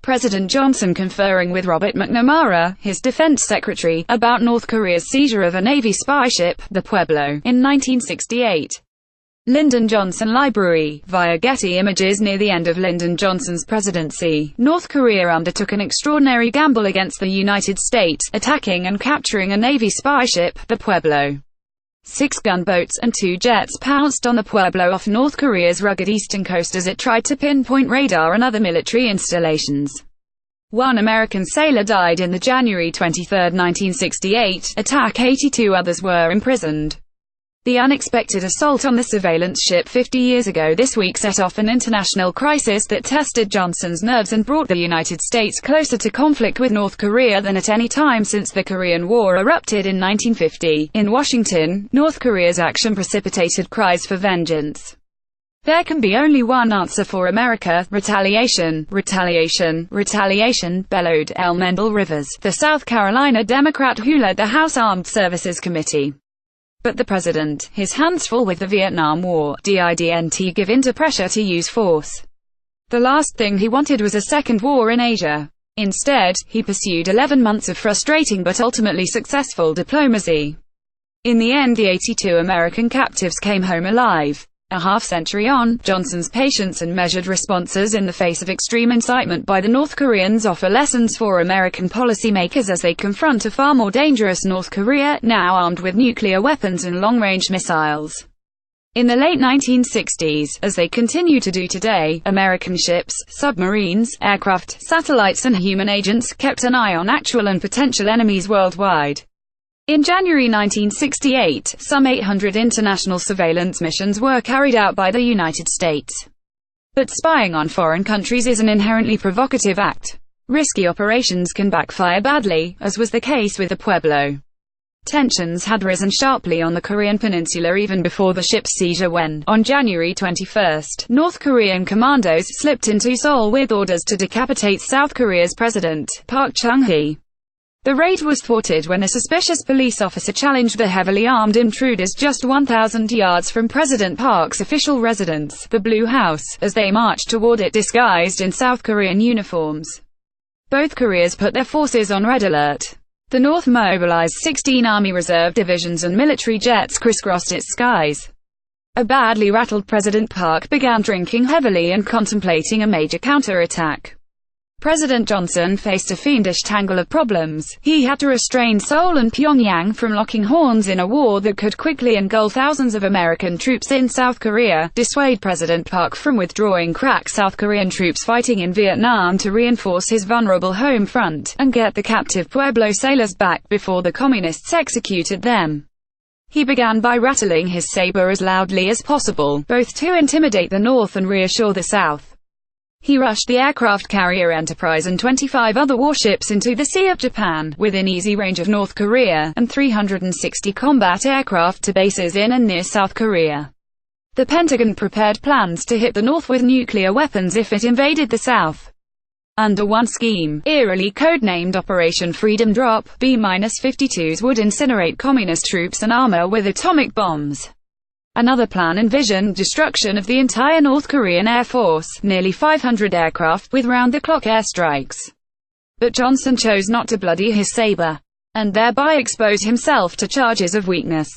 President Johnson conferring with Robert McNamara, his defense secretary, about North Korea's seizure of a Navy spy ship, the Pueblo, in 1968. Lyndon Johnson Library. Via Getty Images. Near the end of Lyndon Johnson's presidency, North Korea undertook an extraordinary gamble against the United States, attacking and capturing a Navy spy ship, the Pueblo. 6 gunboats and 2 jets pounced on the Pueblo off North Korea's rugged eastern coast as it tried to pinpoint radar and other military installations. 1 American sailor died in the January 23, 1968, attack. 82 others were imprisoned. The unexpected assault on the surveillance ship 50 years ago this week set off an international crisis that tested Johnson's nerves and brought the United States closer to conflict with North Korea than at any time since the Korean War erupted in 1950. In Washington, North Korea's action precipitated cries for vengeance. There can be only one answer for America: retaliation, retaliation, retaliation, bellowed Mendel Rivers, the South Carolina Democrat who led the House Armed Services Committee. But the president, his hands full with the Vietnam War, didn't give in to pressure to use force. The last thing he wanted was a second war in Asia. Instead, he pursued 11 months of frustrating but ultimately successful diplomacy. In the end, the 82 American captives came home alive. A half-century on, Johnson's patience and measured responses in the face of extreme incitement by the North Koreans offer lessons for American policymakers as they confront a far more dangerous North Korea, now armed with nuclear weapons and long-range missiles. In the late 1960s, as they continue to do today, American ships, submarines, aircraft, satellites and human agents kept an eye on actual and potential enemies worldwide. In January 1968, some 800 international surveillance missions were carried out by the United States. But spying on foreign countries is an inherently provocative act. Risky operations can backfire badly, as was the case with the Pueblo. Tensions had risen sharply on the Korean peninsula even before the ship's seizure when, on January 21, North Korean commandos slipped into Seoul with orders to decapitate South Korea's president, Park Chung-hee. The raid was thwarted when a suspicious police officer challenged the heavily armed intruders just 1,000 yards from President Park's official residence, the Blue House, as they marched toward it disguised in South Korean uniforms. Both Koreas put their forces on red alert. The North mobilized 16 Army Reserve divisions and military jets crisscrossed its skies. A badly rattled President Park began drinking heavily and contemplating a major counterattack. President Johnson faced a fiendish tangle of problems. He had to restrain Seoul and Pyongyang from locking horns in a war that could quickly engulf thousands of American troops in South Korea, dissuade President Park from withdrawing crack South Korean troops fighting in Vietnam to reinforce his vulnerable home front, and get the captive Pueblo sailors back before the communists executed them. He began by rattling his saber as loudly as possible, both to intimidate the North and reassure the South. He rushed the aircraft carrier Enterprise and 25 other warships into the Sea of Japan, within easy range of North Korea, and 360 combat aircraft to bases in and near South Korea. The Pentagon prepared plans to hit the North with nuclear weapons if it invaded the South. Under one scheme, eerily codenamed Operation Freedom Drop, B-52s would incinerate communist troops and armor with atomic bombs. Another plan envisioned destruction of the entire North Korean Air Force, nearly 500 aircraft, with round-the-clock airstrikes. But Johnson chose not to bloody his saber, and thereby expose himself to charges of weakness.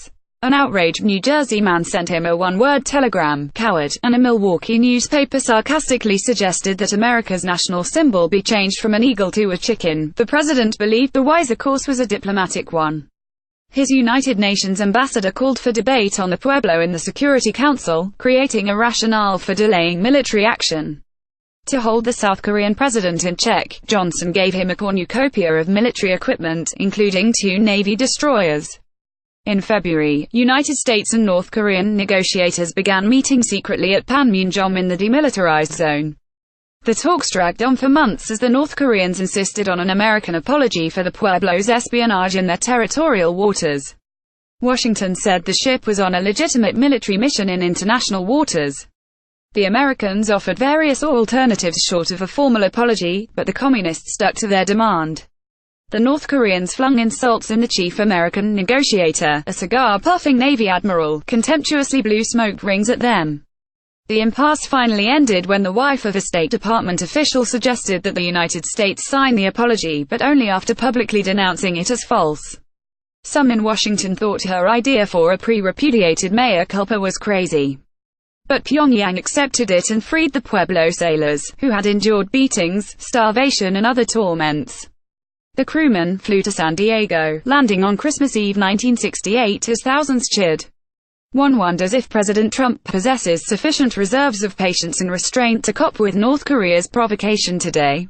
An outraged New Jersey man sent him a one-word telegram, "coward," and a Milwaukee newspaper sarcastically suggested that America's national symbol be changed from an eagle to a chicken. The president believed the wiser course was a diplomatic one. His United Nations ambassador called for debate on the Pueblo in the Security Council, creating a rationale for delaying military action. To hold the South Korean president in check, Johnson gave him a cornucopia of military equipment, including 2 Navy destroyers. In February, United States and North Korean negotiators began meeting secretly at Panmunjom in the demilitarized zone. The talks dragged on for months as the North Koreans insisted on an American apology for the Pueblo's espionage in their territorial waters. Washington said the ship was on a legitimate military mission in international waters. The Americans offered various alternatives short of a formal apology, but the communists stuck to their demand. The North Koreans flung insults and the chief American negotiator, a cigar-puffing Navy admiral, contemptuously blew smoke rings at them. The impasse finally ended when the wife of a State Department official suggested that the United States sign the apology, but only after publicly denouncing it as false. Some in Washington thought her idea for a pre-repudiated mea culpa was crazy. But Pyongyang accepted it and freed the Pueblo sailors, who had endured beatings, starvation and other torments. The crewmen flew to San Diego, landing on Christmas Eve 1968 as thousands cheered. One wonders if President Trump possesses sufficient reserves of patience and restraint to cope with North Korea's provocation today.